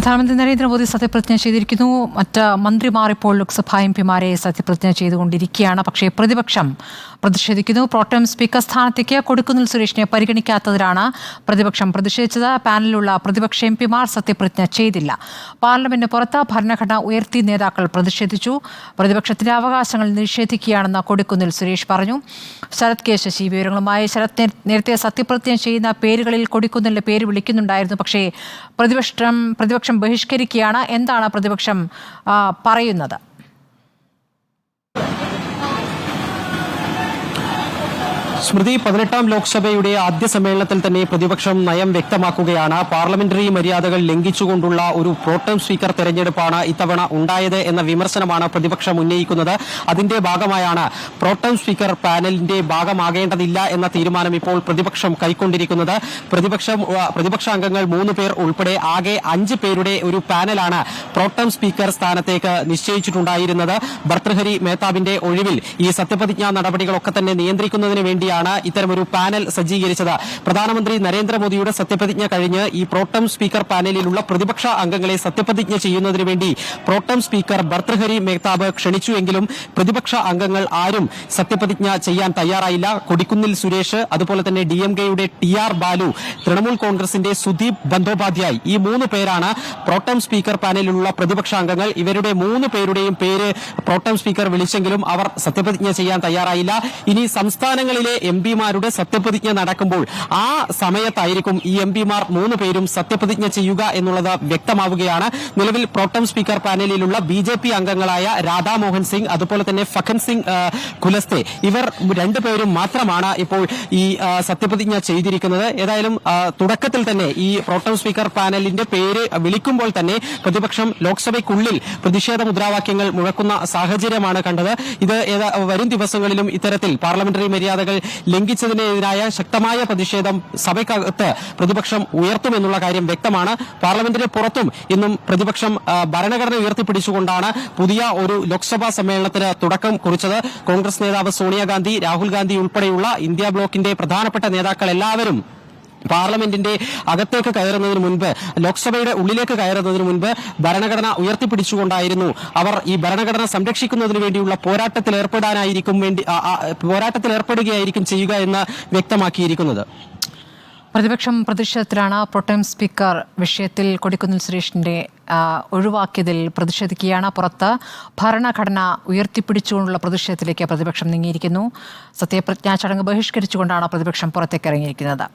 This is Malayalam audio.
പ്രധാനമന്ത്രി നരേന്ദ്രമോദി സത്യപ്രതിജ്ഞ ചെയ്തിരിക്കുന്നു. മറ്റ് മന്ത്രിമാർ ഇപ്പോൾ ലോക്സഭാ എംപിമാരെ സത്യപ്രതിജ്ഞ ചെയ്തുകൊണ്ടിരിക്കുകയാണ്. പക്ഷേ പ്രതിപക്ഷം പ്രതിഷേധിക്കുന്നു. പ്രോട്ടം സ്പീക്കർ സ്ഥാനത്തേക്ക് കൊടിക്കുന്നിൽ സുരേഷിനെ പരിഗണിക്കാത്തതിലാണ് പ്രതിപക്ഷം പ്രതിഷേധിച്ചത്. പാനലിലുള്ള പ്രതിപക്ഷ എംപിമാർ സത്യപ്രതിജ്ഞ ചെയ്തില്ല. പാർലമെന്റിന് പുറത്ത് ഭരണഘടന ഉയർത്തി നേതാക്കൾ പ്രതിഷേധിച്ചു. പ്രതിപക്ഷത്തിന്റെ അവകാശങ്ങൾ നിഷേധിക്കുകയാണെന്ന് കൊടിക്കുന്നിൽ സുരേഷ് പറഞ്ഞു. ശരത് കെ ശശി വിവരങ്ങളുമായി. ശരത്, നേരത്തെ സത്യപ്രതിജ്ഞ ചെയ്യുന്ന പേരുകളിൽ കൊടിക്കുന്നിലിന്റെ പേര് വിളിക്കുന്നുണ്ടായിരുന്നു. പക്ഷേ പ്രതിപക്ഷം ബഹിഷ്കരിക്കുകയാണ്. എന്താണ് പ്രതിപക്ഷം പറയുന്നത്? സ്മൃതി, 18ാം ലോക്സഭയുടെ ആദ്യ സമ്മേളനത്തിൽ തന്നെ പ്രതിപക്ഷം നയം വ്യക്തമാക്കുകയാണ്. പാർലമെന്ററി മര്യാദകൾ ലംഘിച്ചുകൊണ്ടുള്ള ഒരു പ്രോട്ടം സ്പീക്കർ തെരഞ്ഞെടുപ്പാണ് ഇത്തവണ ഉണ്ടായത് എന്ന വിമർശനമാണ് പ്രതിപക്ഷം ഉന്നയിക്കുന്നത്. അതിന്റെ ഭാഗമായാണ് പ്രോട്ടം സ്പീക്കർ പാനലിന്റെ ഭാഗമാകേണ്ടതില്ല എന്ന തീരുമാനം ഇപ്പോൾ പ്രതിപക്ഷം കൈക്കൊണ്ടിരിക്കുന്നത്. പ്രതിപക്ഷ അംഗങ്ങൾ 3 പേർ ഉൾപ്പെടെ ആകെ 5 പേരുടെ ഒരു പാനലാണ് പ്രോട്ടം സ്പീക്കർ സ്ഥാനത്തേക്ക് നിശ്ചയിച്ചിട്ടുണ്ടായിരുന്നത്. ഭർതൃഹരി മേഹ്താബിന്റെ ഒഴിവിൽ ഈ സത്യപ്രതിജ്ഞാ നടപടികളൊക്കെ തന്നെ നിയന്ത്രിക്കുന്നതിന് വേണ്ടിയാണ് ഇത്തരമൊരു പാനൽ സജ്ജീകരിച്ചത്. പ്രധാനമന്ത്രി നരേന്ദ്രമോദിയുടെ സത്യപ്രതിജ്ഞ കഴിഞ്ഞ് ഈ പ്രോട്ടം സ്പീക്കർ പാനലിലുള്ള പ്രതിപക്ഷ അംഗങ്ങളെ സത്യപ്രതിജ്ഞ ചെയ്യുന്നതിന് വേണ്ടി പ്രോട്ടം സ്പീക്കർ ഭർതൃഹരി മേഹ്താബ് ക്ഷണിച്ചുവെങ്കിലും പ്രതിപക്ഷ അംഗങ്ങൾ ആരും സത്യപ്രതിജ്ഞ ചെയ്യാൻ തയ്യാറായില്ല. കൊടിക്കുന്നിൽ സുരേഷ്, അതുപോലെ തന്നെ DMKയുടെ TR ബാലു, തൃണമൂൽ കോൺഗ്രസിന്റെ സുദീപ് ബന്ദോപാധ്യായ്, ഈ 3 പേരാണ് പ്രോട്ടം സ്പീക്കർ പാനലിലുള്ള പ്രതിപക്ഷ അംഗങ്ങൾ. ഇവരുടെ 3 പേരുടെയും പേര് പ്രോട്ടം സ്പീക്കർ വിളിച്ചെങ്കിലും അവർ സത്യപ്രതിജ്ഞ ചെയ്യാൻ തയ്യാറായില്ല. ഇനി സംസ്ഥാനങ്ങളിലെ എംപിമാരുടെ സത്യപ്രതിജ്ഞ നടക്കുമ്പോൾ ആ സമയത്തായിരിക്കും ഈ എംപിമാർ 3 പേരും സത്യപ്രതിജ്ഞ ചെയ്യുക എന്നുള്ളത് വ്യക്തമാവുകയാണ്. നിലവിൽ പ്രോട്ടം സ്പീക്കർ പാനലിലുള്ള BJP അംഗങ്ങളായ രാധാമോഹൻ സിംഗ്, അതുപോലെ തന്നെ ഫഖൻ സിംഗ് കുലസ്തെ, ഇവർ 2 പേരും മാത്രമാണ് ഇപ്പോൾ ഈ സത്യപ്രതിജ്ഞ ചെയ്തിരിക്കുന്നത്. ഏതായാലും തുടക്കത്തിൽ തന്നെ ഈ പ്രോട്ടം സ്പീക്കർ പാനലിന്റെ പേര് വിളിക്കുമ്പോൾ തന്നെ പ്രതിപക്ഷം ലോക്സഭയ്ക്കുള്ളിൽ പ്രതിഷേധ മുദ്രാവാക്യങ്ങൾ മുഴക്കുന്ന സാഹചര്യമാണ് കണ്ടത്. ഇത് വരും ദിവസങ്ങളിലും ഇത്തരത്തിൽ പാർലമെന്ററി മര്യാദകൾ ലംഘിച്ചതിനെതിരായ ശക്തമായ പ്രതിഷേധം സഭയ്ക്കകത്ത് പ്രതിപക്ഷം ഉയർത്തുമെന്നുള്ള കാര്യം വ്യക്തമാണ്. പാർലമെന്റിന് പുറത്തും ഇന്നും പ്രതിപക്ഷം ഭരണഘടന ഉയർത്തിപ്പിടിച്ചുകൊണ്ടാണ് പുതിയ ഒരു ലോക്സഭാ സമ്മേളനത്തിന് തുടക്കം കുറിച്ചത്. കോൺഗ്രസ് നേതാവ് സോണിയാഗാന്ധി, രാഹുൽ ഗാന്ധി ഉൾപ്പെടെയുള്ള ഇന്ത്യ ബ്ലോക്കിന്റെ പ്രധാനപ്പെട്ട നേതാക്കൾ എല്ലാവരും പാർലമെന്റിന്റെ അകത്തേക്ക് കയറുന്നതിന് മുൻപ്, ലോക്സഭയുടെ ഉള്ളിലേക്ക് കയറുന്നതിന് മുൻപ് ഭരണഘടന ഉയർത്തിപ്പിടിച്ചുകൊണ്ടായിരുന്നു അവർ ഈ ഭരണഘടന സംരക്ഷിക്കുന്നതിന് വേണ്ടിയുള്ള പോരാട്ടത്തിലേർപ്പെടുകയായിരിക്കും ചെയ്യുക എന്ന് വ്യക്തമാക്കിയിരിക്കുന്നത്. പ്രതിപക്ഷം പ്രതിഷേധത്തിലാണ്. പ്രോട്ടം സ്പീക്കർ വിഷയത്തിൽ കൊടിക്കുന്നിൽ സുരേഷിന്റെ ഒഴിവാക്കിയതിൽ പ്രതിഷേധിക്കുകയാണ്. പുറത്ത് ഭരണഘടന ഉയർത്തിപ്പിടിച്ചുകൊണ്ടുള്ള പ്രതിഷേധത്തിലേക്ക് പ്രതിപക്ഷം നീങ്ങിയിരിക്കുന്നു. സത്യപ്രതിജ്ഞാ ചടങ്ങ് ബഹിഷ്കരിച്ചുകൊണ്ടാണ് പ്രതിപക്ഷം പുറത്തേക്ക് ഇറങ്ങിയിരിക്കുന്നത്.